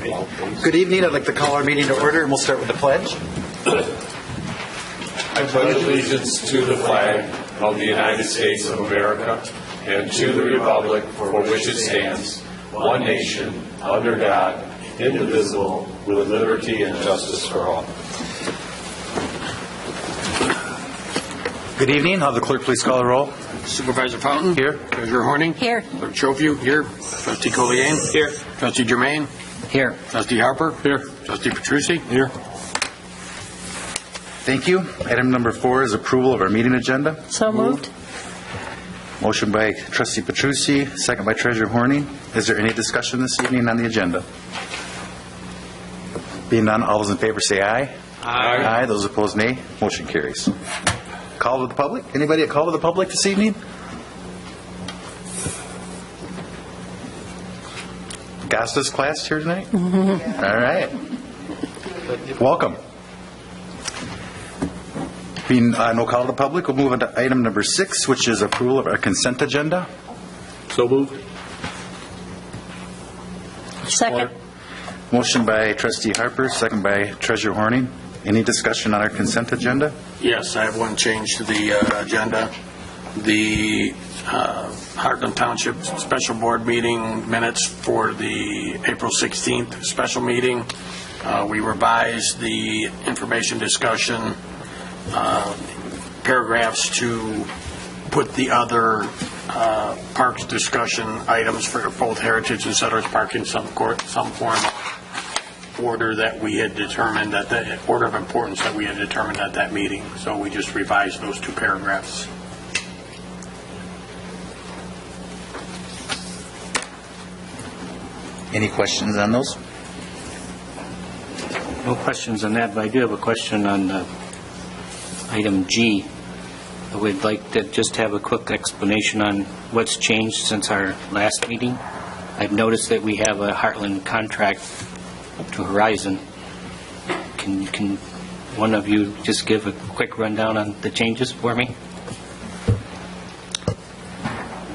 Good evening. I'd like to call our meeting to order, and we'll start with the pledge. I pledge allegiance to the flag of the United States of America and to the republic for which it stands, one nation, under God, indivisible, with liberty and justice for all. Good evening. Have the clerk please call the roll. Supervisor Fountain. Here. Treasurer Horning. Here. Clerk Chauvieu. Here. Trustee Collier. Here. Trustee Germain. Here. Trustee Harper. Here. Trustee Petrucci. Here. Thank you. Item number 4 is approval of our meeting agenda. So moved. Motion by Trustee Petrucci, second by Treasurer Horning. Is there any discussion this evening on the agenda? Being none, all those in favor say aye. Aye. Aye. Those opposed, nay. Motion carries. Call to the public. Anybody a call to the public this evening? Gasta's class here tonight? Mm-hmm. All right. Welcome. Being no call to the public, we'll move on to item number 6, which is approval of our consent agenda. So moved. Second. Motion by Trustee Harper, second by Treasurer Horning. Any discussion on our consent agenda? Yes, I have one change to the agenda. The Hartland Township Special Board meeting minutes for the April 16th special meeting. We revised the information discussion paragraphs to put the other parks discussion items for both Heritage and Settlers Park in some form of order that we had determined, that the order of importance that we had determined at that meeting. So we just revised those 2 paragraphs. Any questions on those? No questions on that, but I do have a question on item G. I would like to just have a quick explanation on what's changed since our last meeting. I've noticed that we have a Hartland contract to Horizon. Can one of you just give a quick rundown on the changes for me?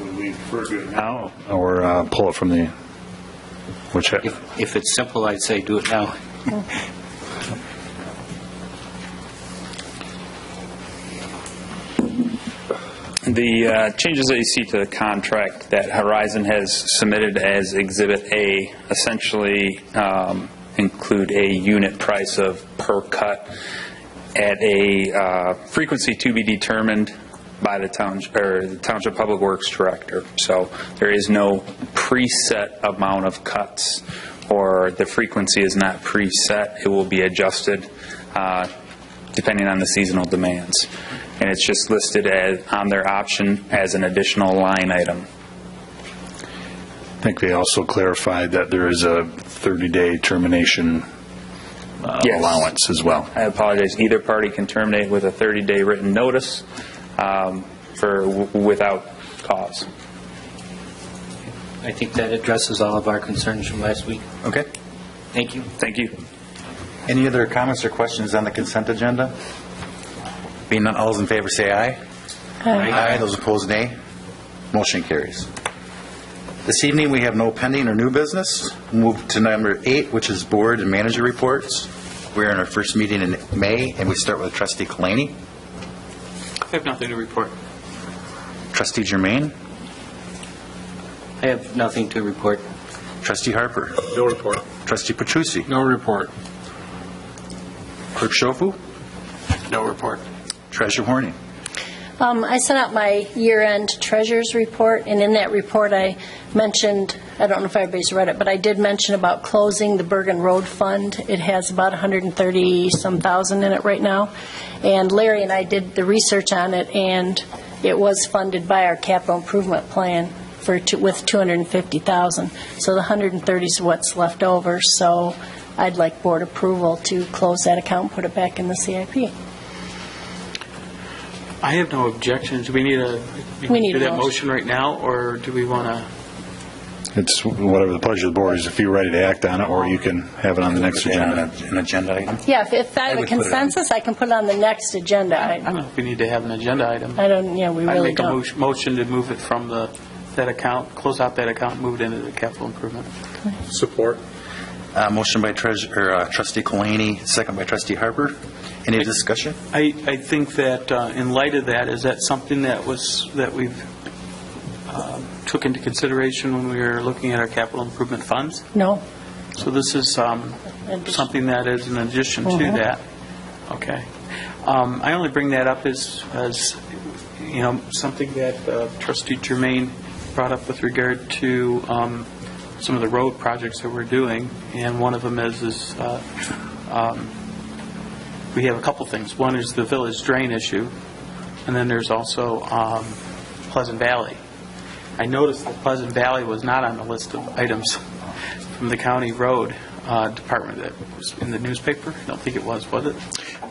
Will we refer to it now or pull it from the... Which If it's simple, I'd say do it now. The changes that you see to the contract that Horizon has submitted as Exhibit A essentially include a unit price of per cut at a frequency to be determined by the Township Public Works Director. So there is no preset amount of cuts, or the frequency is not preset. It will be adjusted depending on the seasonal demands. And it's just listed as on their option as an additional line item. I think they also clarified that there is a 30-day termination Yes. allowance as well. I apologize. Either party can terminate with a 30-day written notice without cause. I think that addresses all of our concerns from last week. Okay. Thank you. Thank you. Any other comments or questions on the consent agenda? Being none, all those in favor say aye. Aye. Aye. Those opposed, nay. Motion carries. This evening, we have no pending or new business. We'll move to number 8, which is board and manager reports. We're in our first meeting in May, and we start with Trustee Kalani. I have nothing to report. Trustee Germain. I have nothing to report. Trustee Harper. No report. Trustee Petrucci. No report. Clerk Shofu. No report. Treasurer Horning. I sent out my year-end treasurer's report, and in that report I mentioned, I don't know if everybody's read it, but I did mention about closing the Bergen Road Fund. It has about 130-some thousand in it right now. And Larry and I did the research on it, and it was funded by our capital improvement plan with $250,000. So the 130 is what's left over. So I'd like board approval to close that account and put it back in the CIP. I have no objections. Do we need a do that motion right now, or do we want to? It's whatever the pleasure of the board is, if you're ready to act on it, or you can have it on the next agenda. An agenda item? Yeah, if I have a consensus, I can put it on the next agenda I item. don't know if we need to have an agenda item. I don't, yeah, we really don't. I make a motion to move it from that account, close out that account, move it into the capital improvement. Support. Motion by Trustee Colaney, second by Trustee Harper. Any discussion? I think that in light of that, is that something that we've took into consideration when we were looking at our capital improvement funds? No? So this is something that is in addition to that? Okay. I only bring that up as something that Trustee Germain brought up with regard to some of the road projects that we're doing, and one of them is we have a couple things. One is the village drain issue, and then there's also Pleasant Valley. I noticed that Pleasant Valley was not on the list of items from the county road department that was in the newspaper. I don't think it was it?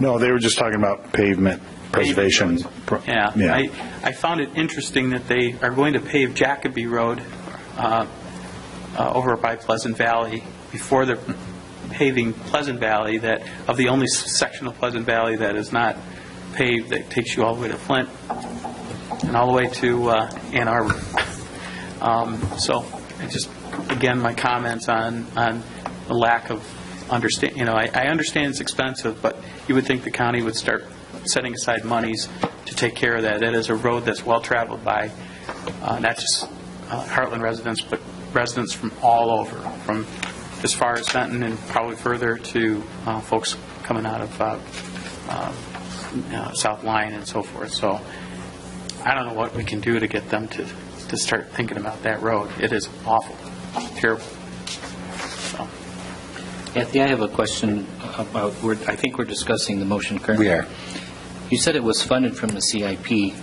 No, they were just talking about pavement preservation. Yeah. I found it interesting that they are going to pave Jacoby Road over by Pleasant Valley before they're paving Pleasant Valley, that of the only section of Pleasant Valley that is not paved, that takes you all the way to Flint and all the way to Ann Arbor. So again, my comments on the lack of understand. I understand it's expensive, but you would think the county would start setting aside monies to take care of that. That is a road that's well traveled by not just Hartland residents, but residents from all over, from as far as Fenton and probably further to folks coming out of South Line and so forth. So I don't know what we can do to get them to start thinking about that road. It is awful, terrible. So. Kathy, I have a question about, I think we're discussing the motion currently. We are. You said it was funded from the CIP.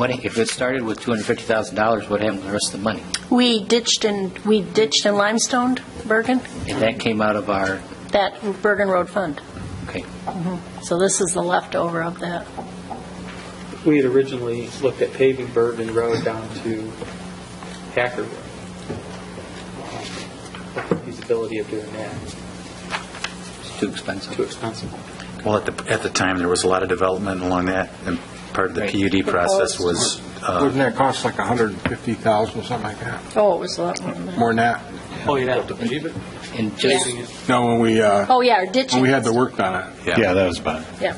If it started with $250,000, what happened to the rest of the money? We ditched and limestoned Bergen. And that came out of that Bergen Road Fund. Okay. So this is the leftover of that. We had originally looked at paving Bergen Road down to Hacker Road. The feasibility of doing that. It's too expensive. Too expensive. Well, at the time, there was a lot of development along that, and part of the PUD process was... Wouldn't that cost like $150,000 or something like that? Oh, it was a lot more than that. More than that? Oh, yeah. And just, No, when we our ditching. when we had the work on it. Yeah, that was about it. Yeah.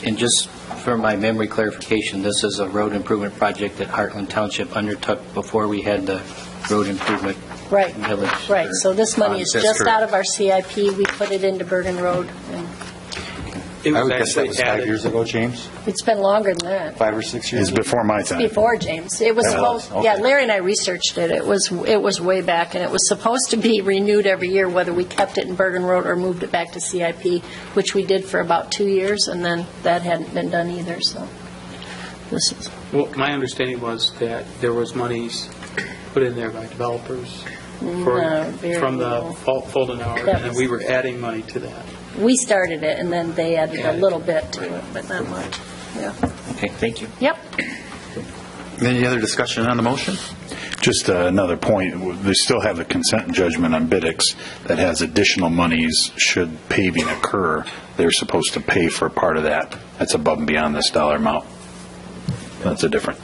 and just for my memory clarification, this is a road improvement project that Hartland Township undertook before we had the road improvement Right. village. Right. So this money is That's just correct. out of our CIP. We put it into Bergen Road. And It I was would guess that actually was 5 added. years ago, James? it's been longer than that. 5 or 6 years? It's before my time. Before James. It was That supposed, was, yeah, okay. Larry and I researched it. It was way back, and it was supposed to be renewed every year, whether we kept it in Bergen Road or moved it back to CIP, which we did for about 2 years, and then that hadn't been done either, so this is... Well, my understanding was that there was monies put in there by developers from the Folden Hour, That and was- we were adding money to that. We started it, and then they added a little bit to it, but not much. Yeah. Okay, thank you. Yep. Any other discussion on the motion? Just another point, they still have the consent judgment on Biddix that has additional monies should paving occur. They're supposed to pay for part of that. That's above and beyond this dollar amount. That's a different